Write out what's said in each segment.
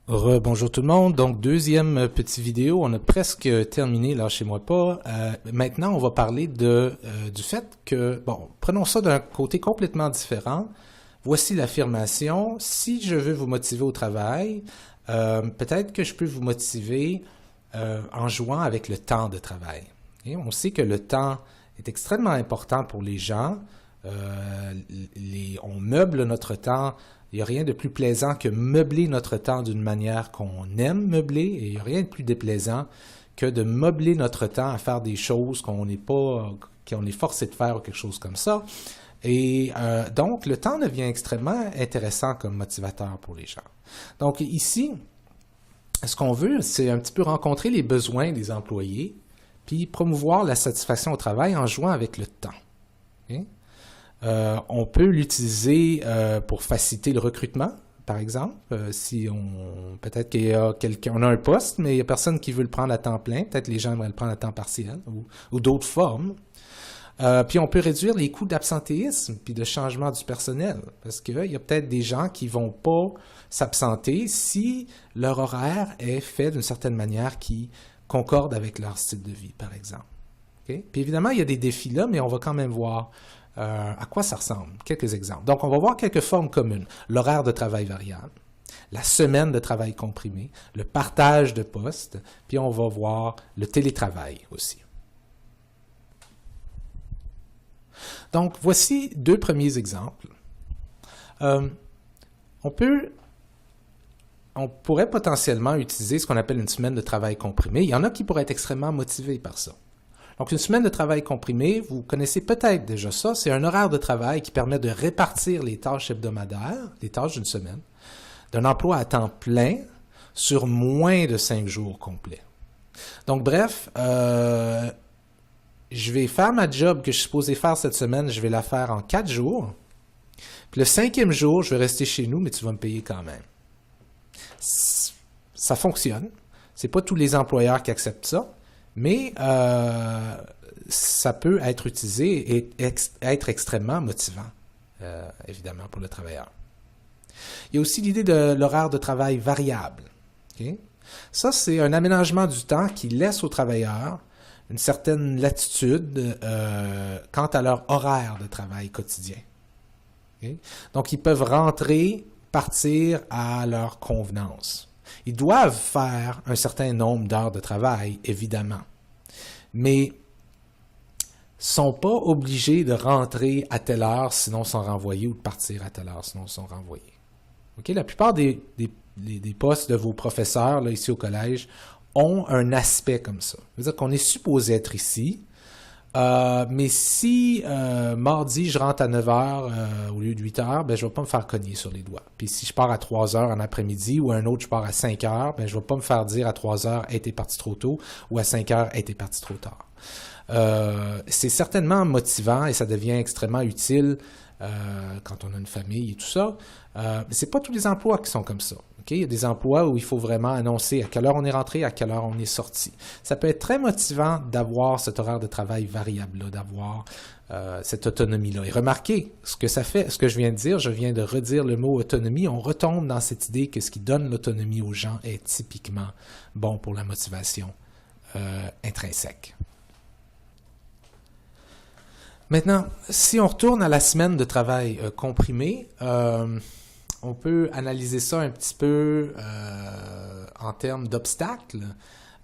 Bonjour tout le monde. Donc, deuxième petite vidéo. On a presque terminé, lâchez-moi pas. Maintenant, on va parler du fait que, bon, prenons ça d'un côté complètement différent. Voici l'affirmation. Si je veux vous motiver au travail, peut-être que je peux vous motiver en jouant avec le temps de travail. Et on sait que le temps est extrêmement important pour les gens. On meuble notre temps. Il n'y a rien de plus plaisant que meubler notre temps d'une manière qu'on aime meubler, et il n'y a rien de plus déplaisant que de meubler notre temps à faire des choses qu'on est forcé de faire ou quelque chose comme ça. Et donc, le temps devient extrêmement intéressant comme motivateur pour les gens. Donc ici, ce qu'on veut, c'est un petit peu rencontrer les besoins des employés, puis promouvoir la satisfaction au travail en jouant avec le temps. Okay? On peut l'utiliser pour faciliter le recrutement, par exemple. Peut-être qu'il y a on a un poste, mais il n'y a personne qui veut le prendre à temps plein. Peut-être les gens aimeraient le prendre à temps partiel ou d'autres formes. Puis on peut réduire les coûts d'absentéisme puis de changement du personnel. Parce qu'il y a peut-être des gens qui ne vont pas s'absenter si leur horaire est fait d'une certaine manière qui concorde avec leur style de vie, par exemple. Okay? Puis évidemment, il y a des défis là, mais on va quand même voir à quoi ça ressemble. Quelques exemples. Donc, on va voir quelques formes communes. L'horaire de travail variable, la semaine de travail comprimé, le partage de postes, puis on va voir le télétravail aussi. Donc, voici deux premiers exemples. On pourrait potentiellement utiliser ce qu'on appelle une semaine de travail comprimé. Il y en a qui pourraient être extrêmement motivés par ça. Donc, une semaine de travail comprimé, vous connaissez peut-être déjà ça, c'est un horaire de travail qui permet de répartir les tâches hebdomadaires, les tâches d'une semaine, d'un emploi à temps plein sur moins de 5 jours complets. Donc, bref, je vais faire ma job que je suis supposé faire cette semaine, je vais la faire en 4 jours. Puis le 5e jour, je vais rester chez nous, mais tu vas me payer quand même. Ça fonctionne. C'est pas tous les employeurs qui acceptent ça. Mais ça peut être utilisé et être extrêmement motivant, évidemment, pour le travailleur. Il y a aussi l'idée de l'horaire de travail variable. Okay? Ça, c'est un aménagement du temps qui laisse aux travailleurs une certaine latitude quant à leur horaire de travail quotidien. Okay? Donc, ils peuvent rentrer, partir à leur convenance. Ils doivent faire un certain nombre d'heures de travail, évidemment, mais ne sont pas obligés de rentrer à telle heure sinon sont renvoyés ou de partir à telle heure sinon sont renvoyés. Okay? La plupart des postes de vos professeurs là, ici au collège ont un aspect comme ça. Ça veut dire qu'on est supposé être ici, mais si mardi, je rentre à 9 h au lieu de 8 h, ben, je ne vais pas me faire cogner sur les doigts. Puis si je pars à 3 h en après-midi ou un autre, je pars à 5 h, ben, je ne vais pas me faire dire à 3 h, hey, t'es parti trop tôt ou à 5 h, hey, t'es parti trop tard. C'est certainement motivant et ça devient extrêmement utile quand on a une famille et tout ça. C'est pas tous les emplois qui sont comme ça. Okay? Il y a des emplois où il faut vraiment annoncer à quelle heure on est rentré, à quelle heure on est sorti. Ça peut être très motivant d'avoir cet horaire de travail variable-là, d'avoir cette autonomie-là. Et remarquez ce que ça fait, ce que je viens de dire, je viens de redire le mot autonomie. On retombe dans cette idée que ce qui donne l'autonomie aux gens est typiquement bon pour la motivation intrinsèque. Maintenant, si on retourne à la semaine de travail comprimé, on peut analyser ça un petit peu en termes d'obstacles.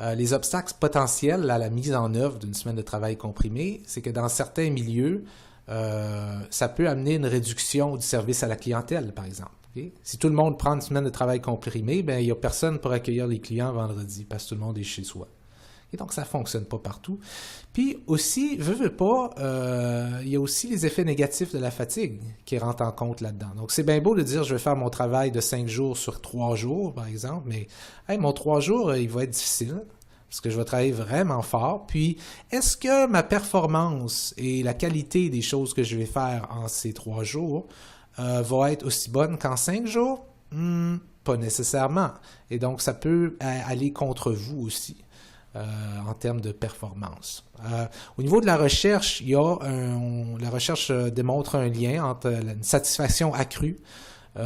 Les obstacles potentiels à la mise en œuvre d'une semaine de travail comprimé, c'est que dans certains milieux, ça peut amener une réduction du service à la clientèle, par exemple. Okay? Si tout le monde prend une semaine de travail comprimé, ben, il n'y a personne pour accueillir les clients vendredi parce que tout le monde est chez soi. Et donc, ça ne fonctionne pas partout. Puis aussi, veux pas, il y a aussi les effets négatifs de la fatigue qui rentrent en compte là-dedans. Donc, c'est bien beau de dire je vais faire mon travail de 5 jours sur 3 jours, par exemple, mais hey, mon 3 jours, il va être difficile parce que je vais travailler vraiment fort. Puis, est-ce que ma performance et la qualité des choses que je vais faire en ces 3 jours va être aussi bonne qu'en 5 jours? Pas nécessairement. Et donc, ça peut aller contre vous aussi. En termes de performance. Au niveau de la recherche, la recherche démontre un lien entre une satisfaction accrue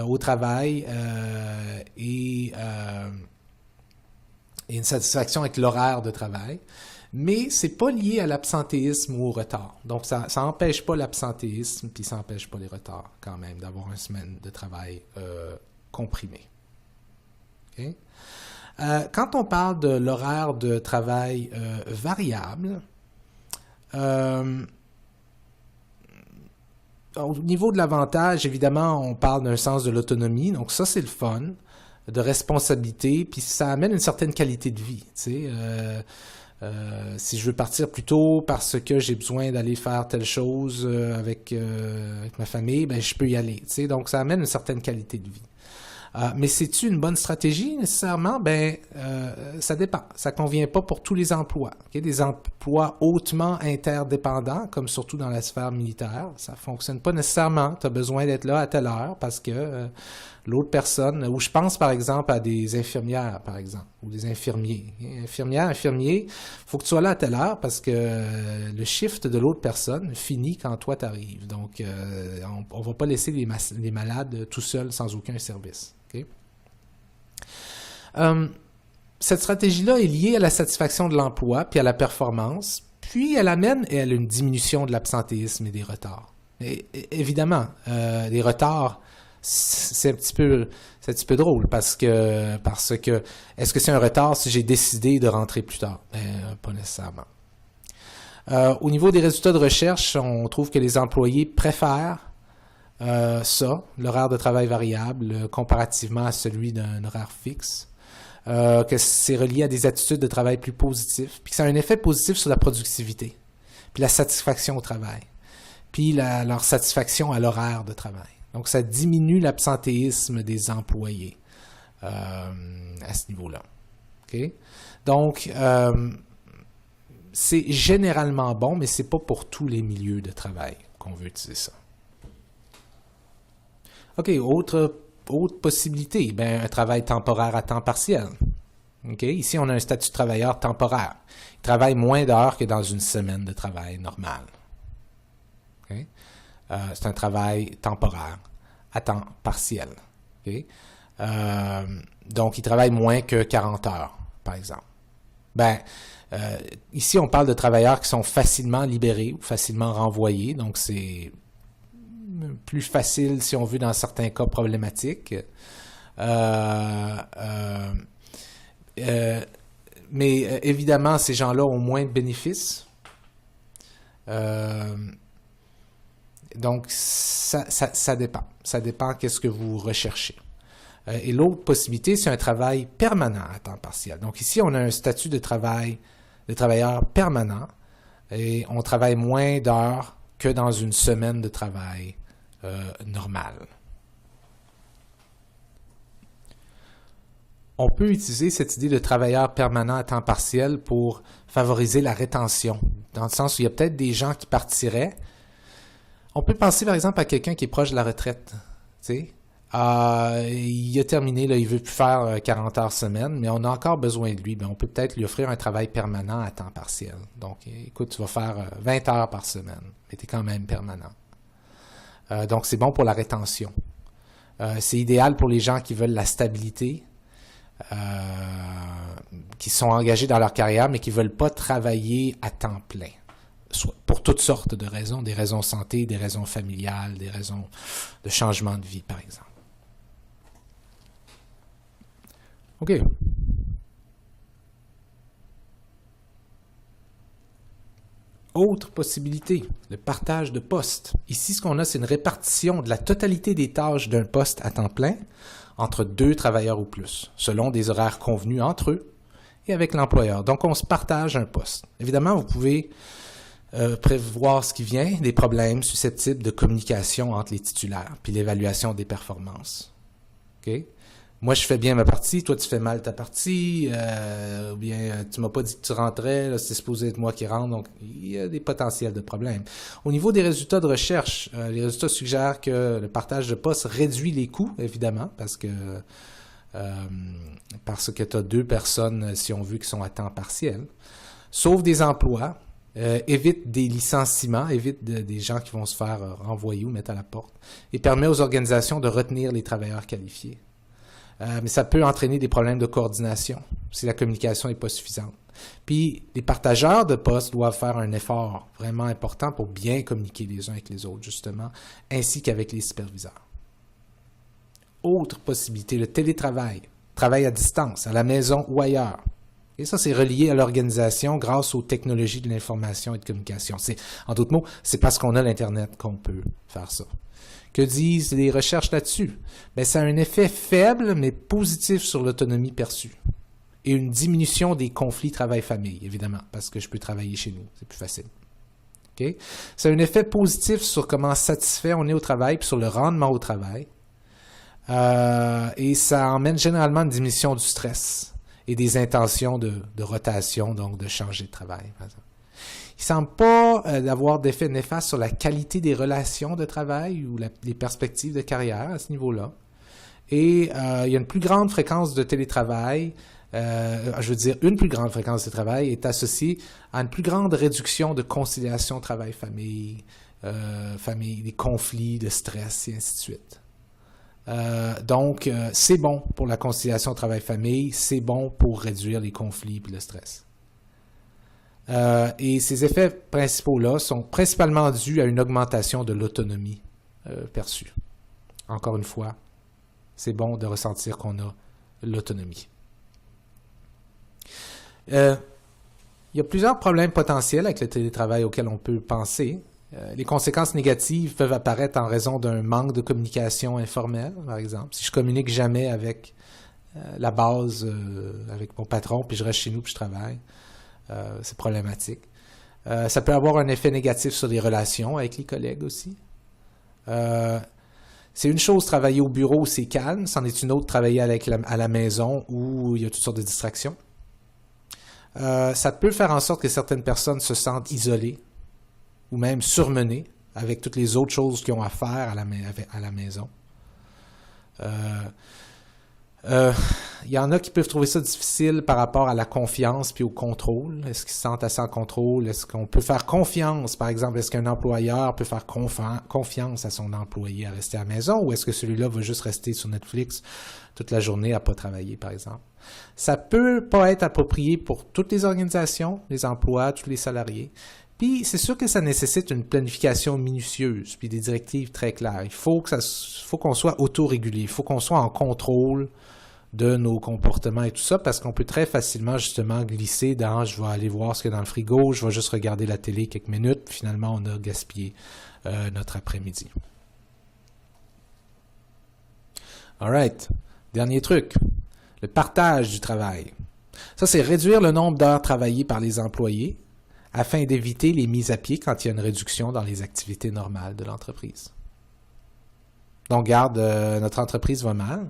au travail et et une satisfaction avec l'horaire de travail. Mais c'est pas lié à l'absentéisme ou au retard. Donc, ça n'empêche pas l'absentéisme, puis ça n'empêche pas les retards, quand même, d'avoir une semaine de travail comprimée. Okay? Quand on parle de l'horaire de travail variable, au niveau de l'avantage, évidemment, on parle d'un sens de l'autonomie. Donc, ça, c'est le fun, de responsabilité, puis ça amène une certaine qualité de vie, tu sais. Si je veux partir plus tôt parce que j'ai besoin d'aller faire telle chose avec ma famille, ben je peux y aller. Tu sais, donc, ça amène une certaine qualité de vie. Mais c'est-tu une bonne stratégie nécessairement? Ben, ça dépend. Ça convient pas pour tous les emplois. Okay? Des emplois hautement interdépendants, comme surtout dans la sphère militaire, ça fonctionne pas nécessairement. Tu as besoin d'être là à telle heure parce que l'autre personne, ou je pense par exemple à des infirmières, par exemple, ou des infirmiers. Infirmière, infirmier, faut que tu sois là à telle heure parce que le shift de l'autre personne finit quand toi t'arrives. Donc, on va pas laisser les malades tout seuls sans aucun service. Okay? Cette stratégie-là est liée à la satisfaction de l'emploi puis à la performance, puis elle amène une diminution de l'absentéisme et des retards. Et, évidemment, les retards, c'est un petit peu drôle parce que est-ce que c'est un retard si j'ai décidé de rentrer plus tard? Pas nécessairement. Au niveau des résultats de recherche, on trouve que les employés préfèrent l'horaire de travail variable, comparativement à celui d'un horaire fixe, que c'est relié à des attitudes de travail plus positives, puis que ça a un effet positif sur la productivité, puis la satisfaction au travail, puis leur satisfaction à l'horaire de travail. Donc, ça diminue l'absentéisme des employés à ce niveau-là. Okay? Donc, c'est généralement bon, mais ce n'est pas pour tous les milieux de travail qu'on veut utiliser ça. OK, autre possibilité, ben, un travail temporaire à temps partiel. Okay? Ici, on a un statut de travailleur temporaire. Il travaille moins d'heures que dans une semaine de travail normale. Okay? C'est un travail temporaire à temps partiel. Okay? Donc, il travaille moins que 40 heures, par exemple. Ben, ici, on parle de travailleurs qui sont facilement libérés ou facilement renvoyés. Donc, c'est plus facile, si on veut, dans certains cas problématiques. Mais évidemment, ces gens-là ont moins de bénéfices. Donc, ça dépend. Ça dépend qu'est-ce que vous recherchez. Et l'autre possibilité, c'est un travail permanent à temps partiel. Donc ici, on a un statut de travailleur permanent et on travaille moins d'heures que dans une semaine de travail normale. On peut utiliser cette idée de travailleur permanent à temps partiel pour favoriser la rétention, dans le sens où il y a peut-être des gens qui partiraient. On peut penser par exemple à quelqu'un qui est proche de la retraite. Tu sais, il a terminé, là, il ne veut plus faire 40 heures semaine, mais on a encore besoin de lui. Bien, on peut peut-être lui offrir un travail permanent à temps partiel. Donc, écoute, tu vas faire 20 heures par semaine, mais tu es quand même permanent. Donc, c'est bon pour la rétention. C'est idéal pour les gens qui veulent la stabilité, qui sont engagés dans leur carrière, mais qui ne veulent pas travailler à temps plein. Pour toutes sortes de raisons, des raisons santé, des raisons familiales, des raisons de changement de vie, par exemple. OK. Autre possibilité, le partage de postes. Ici, ce qu'on a, c'est une répartition de la totalité des tâches d'un poste à temps plein entre 2 travailleurs ou plus, selon des horaires convenus entre eux et avec l'employeur. Donc, on se partage un poste. Évidemment, vous pouvez prévoir ce qui vient, des problèmes susceptibles de communication entre les titulaires, puis l'évaluation des performances. Okay? Moi, je fais bien ma partie, toi, tu fais mal ta partie, ou bien tu m'as pas dit que tu rentrais, c'est supposé être moi qui rentre, donc il y a des potentiels de problèmes. Au niveau des résultats de recherche, les résultats suggèrent que le partage de postes réduit les coûts, évidemment, parce que tu as 2 personnes, si on veut, qui sont à temps partiel, sauve des emplois, évite des licenciements, évite des gens qui vont se faire renvoyer ou mettre à la porte, et permet aux organisations de retenir les travailleurs qualifiés. Mais ça peut entraîner des problèmes de coordination. si la communication n'est pas suffisante. Puis, les partageurs de postes doivent faire un effort vraiment important pour bien communiquer les uns avec les autres, justement, ainsi qu'avec les superviseurs. Autre possibilité, le télétravail, travail à distance, à la maison ou ailleurs. Et ça, c'est relié à l'organisation grâce aux technologies de l'information et de communication. En d'autres mots, c'est parce qu'on a l'Internet qu'on peut faire ça. Que disent les recherches là-dessus? Bien, ça a un effet faible, mais positif sur l'autonomie perçue. Et une diminution des conflits travail-famille, évidemment, parce que je peux travailler chez nous, c'est plus facile. Okay? Ça a un effet positif sur comment satisfait on est au travail, puis sur le rendement au travail. Et ça emmène généralement une diminution du stress et des intentions de rotation, donc de changer de travail, par exemple. Il ne semble pas avoir d'effet néfaste sur la qualité des relations de travail ou les perspectives de carrière à ce niveau-là. Et il y a une plus grande fréquence de télétravail. Une plus grande fréquence de travail est associée à une plus grande réduction de conciliation travail-famille, des conflits, de stress, et ainsi de suite. Donc, c'est bon pour la conciliation travail-famille, c'est bon pour réduire les conflits et le stress. Et ces effets principaux-là sont principalement dus à une augmentation de l'autonomie perçue. Encore une fois, c'est bon de ressentir qu'on a l'autonomie. Il y a plusieurs problèmes potentiels avec le télétravail auxquels on peut penser. Les conséquences négatives peuvent apparaître en raison d'un manque de communication informelle, par exemple. Si je communique jamais avec la base, avec mon patron, puis je reste chez nous, puis je travaille, c'est problématique. Ça peut avoir un effet négatif sur les relations avec les collègues aussi. C'est une chose travailler au bureau où c'est calme, c'en est une autre travailler à la maison où il y a toutes sortes de distractions. Ça peut faire en sorte que certaines personnes se sentent isolées ou même surmenées avec toutes les autres choses qu'ils ont à faire à la maison. Il y en a qui peuvent trouver ça difficile par rapport à la confiance puis au contrôle. Est-ce qu'ils se sentent assez en contrôle? Est-ce qu'on peut faire confiance? Par exemple, est-ce qu'un employeur peut faire confiance à son employé à rester à la maison ou est-ce que celui-là va juste rester sur Netflix toute la journée à ne pas travailler, par exemple? Ça peut pas être approprié pour toutes les organisations, les emplois, tous les salariés. Puis, c'est sûr que ça nécessite une planification minutieuse, puis des directives très claires. Il faut qu'on soit autorégulé, il faut qu'on soit en contrôle de nos comportements et tout ça, parce qu'on peut très facilement, justement, glisser dans « je vais aller voir ce qu'il y a dans le frigo, je vais juste regarder la télé quelques minutes, puis finalement, on a gaspillé notre après-midi. » All right. Dernier truc, le partage du travail. Ça, c'est réduire le nombre d'heures travaillées par les employés, afin d'éviter les mises à pied quand il y a une réduction dans les activités normales de l'entreprise. Donc, regarde, notre entreprise va mal.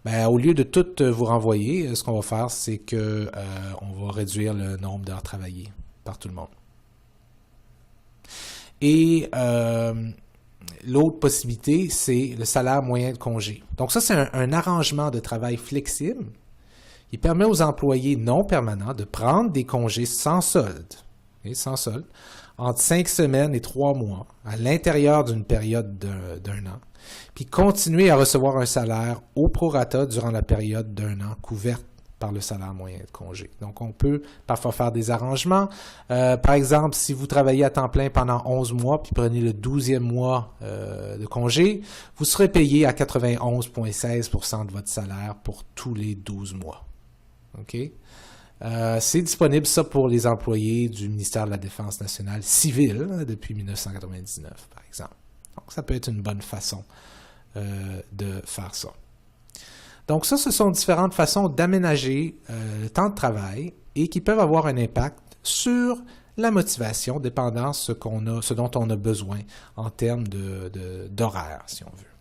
Ben, au lieu de tout vous renvoyer, ce qu'on va faire, c'est que on va réduire le nombre d'heures travaillées par tout le monde. Et l'autre possibilité, c'est le salaire moyen de congé. Donc ça, c'est un arrangement de travail flexible qui permet aux employés non permanents de prendre des congés sans solde. Sans solde, entre 5 semaines et 3 mois, à l'intérieur d'une période d'un an, puis continuer à recevoir un salaire au prorata durant la période d'un an couverte par le salaire moyen de congé. Donc, on peut parfois faire des arrangements. Par exemple, si vous travaillez à temps plein pendant 11 mois, puis prenez le 12e mois de congé, vous serez payé à 91,16% de votre salaire pour tous les 12 mois. OK? C'est disponible, ça, pour les employés du ministère de la Défense nationale civile depuis 1999, par exemple. Donc, ça peut être une bonne façon de faire ça. Donc, ça, ce sont différentes façons d'aménager le temps de travail et qui peuvent avoir un impact sur la motivation, dépendant ce dont on a besoin en termes d'horaire, si on veut.